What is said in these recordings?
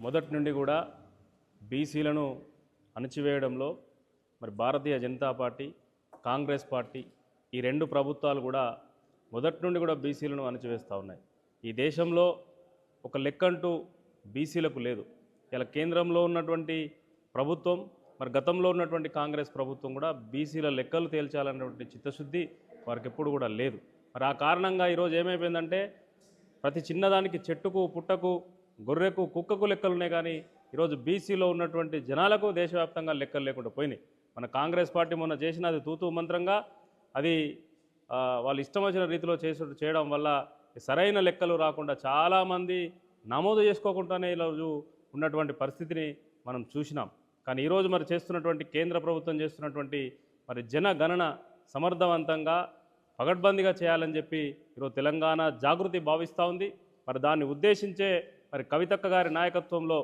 మొదటి నుండి కూడా బీసీలను అణచివేయడంలో మరి భారతీయ జనతా పార్టీ, కాంగ్రెస్ పార్టీ ఈ రెండు ప్రభుత్వాలు కూడా మొదటి నుండి కూడా బీసీలను అణచివేస్తూ ఉన్నాయి. ఈ దేశంలో ఒక లెక్కంటూ బీసీలకు లేదు. ఇలా కేంద్రంలో ఉన్నటువంటి ప్రభుత్వం, మరి గతంలో ఉన్నటువంటి కాంగ్రెస్ ప్రభుత్వం కూడా బీసీల లెక్కలు తేల్చాలన్నటువంటి చిత్తశుద్ధి వారికి ఎప్పుడు కూడా లేదు. మరి ఆ కారణంగా ఈరోజు ఏమైపోయిందంటే ప్రతి చిన్నదానికి చెట్టుకు, పుట్టకు, గొర్రెకు, కుక్కకు లెక్కలు ఉన్నాయి, కానీ ఈరోజు బీసీలో ఉన్నటువంటి జనాలకు దేశవ్యాప్తంగా లెక్కలు లేకుండా పోయినాయి. మన కాంగ్రెస్ పార్టీ మొన్న చేసిన అది తూతూ మంత్రంగా అది వాళ్ళు ఇష్టం వచ్చిన రీతిలో చేయడం వల్ల సరైన లెక్కలు రాకుండా చాలామంది నమోదు చేసుకోకుండానే ఈరోజు ఉన్నటువంటి పరిస్థితిని మనం చూసినాం. కానీ ఈరోజు మరి చేస్తున్నటువంటి కేంద్ర ప్రభుత్వం చేస్తున్నటువంటి మరి జనగణన సమర్థవంతంగా పగడ్బందీగా చేయాలని చెప్పి ఈరోజు తెలంగాణ జాగృతి భావిస్తూ ఉంది. మరి దాన్ని ఉద్దేశించే మరి కవితక్క గారి నాయకత్వంలో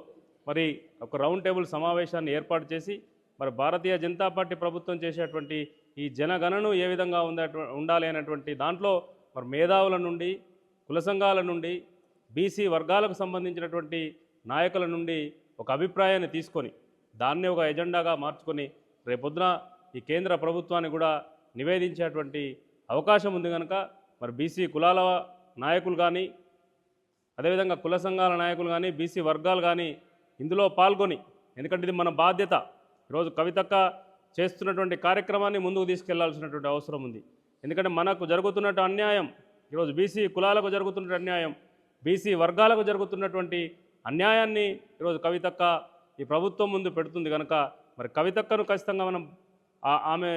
మరి ఒక రౌండ్ టేబుల్ సమావేశాన్ని ఏర్పాటు చేసి మరి భారతీయ జనతా పార్టీ ప్రభుత్వం చేసేటువంటి ఈ జనగణను ఏ విధంగా ఉండాలి అనేటువంటి దాంట్లో మరి మేధావుల నుండి, కుల సంఘాల నుండి, బీసీ వర్గాలకు సంబంధించినటువంటి నాయకుల నుండి ఒక అభిప్రాయాన్ని తీసుకొని దాన్నే ఒక ఎజెండాగా మార్చుకొని రేపొద్దున ఈ కేంద్ర ప్రభుత్వాన్ని కూడా నివేదించేటువంటి అవకాశం ఉంది. కనుక మరి బీసీ కులాల నాయకులు కానీ, అదేవిధంగా కుల సంఘాల నాయకులు కానీ, బీసీ వర్గాలు కానీ ఇందులో పాల్గొని, ఎందుకంటే ఇది మన బాధ్యత. ఈరోజు కవితక్క చేస్తున్నటువంటి కార్యక్రమాన్ని ముందుకు తీసుకెళ్లాల్సినటువంటి అవసరం ఉంది. ఎందుకంటే మనకు జరుగుతున్నట్టు అన్యాయం, ఈరోజు బీసీ కులాలకు జరుగుతున్న అన్యాయం, బీసీ వర్గాలకు జరుగుతున్నటువంటి అన్యాయాన్ని ఈరోజు కవితక్క ఈ ప్రభుత్వం ముందు పెడుతుంది. కనుక మరి కవితక్కను ఖచ్చితంగా మనం ఆమె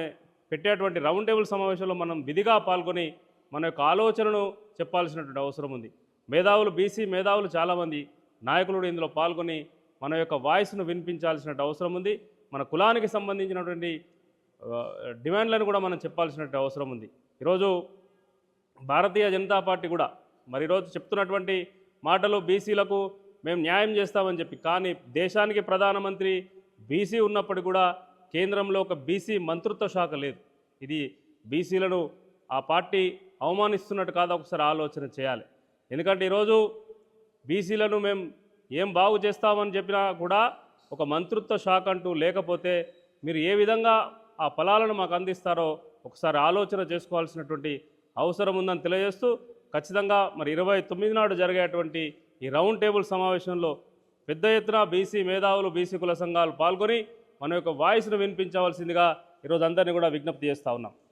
పెట్టేటువంటి రౌండ్ టేబుల్ సమావేశంలో మనం విధిగా పాల్గొని మన యొక్క ఆలోచనను చెప్పాల్సినటువంటి అవసరం ఉంది. మేధావులు, బీసీ మేధావులు చాలామంది నాయకులు ఇందులో పాల్గొని మన యొక్క వాయిస్ను వినిపించాల్సిన అవసరం ఉంది. మన కులానికి సంబంధించినటువంటి డిమాండ్లను కూడా మనం చెప్పాల్సినటువంటి అవసరం ఉంది. ఈరోజు భారతీయ జనతా పార్టీ కూడా మరి ఈరోజు చెప్తున్నటువంటి మాటలు బీసీలకు మేము న్యాయం చేస్తామని చెప్పి, కానీ దేశానికి ప్రధానమంత్రి బీసీ ఉన్నప్పటికీ కూడా కేంద్రంలో ఒక బీసీ మంత్రిత్వ శాఖ లేదు. ఇది బీసీలను ఆ పార్టీ అవమానిస్తున్నట్టు కాదు, ఒకసారి ఆలోచన చేయాలి. ఎందుకంటే ఈరోజు బీసీలను మేము ఏం బాగు చేస్తామని చెప్పినా కూడా ఒక మంత్రిత్వ శాఖ అంటూ లేకపోతే మీరు ఏ విధంగా ఆ ఫలాలను మాకు అందిస్తారో ఒకసారి ఆలోచన చేసుకోవాల్సినటువంటి అవసరం ఉందని తెలియజేస్తూ, ఖచ్చితంగా మరి 29 నాడు జరిగేటువంటి ఈ రౌండ్ టేబుల్ సమావేశంలో పెద్ద ఎత్తున బీసీ మేధావులు, బీసీ కుల సంఘాలు పాల్గొని మన యొక్క వాయిస్ను వినిపించవలసిందిగా ఈరోజు అందరినీ కూడా విజ్ఞప్తి చేస్తూ ఉన్నాం.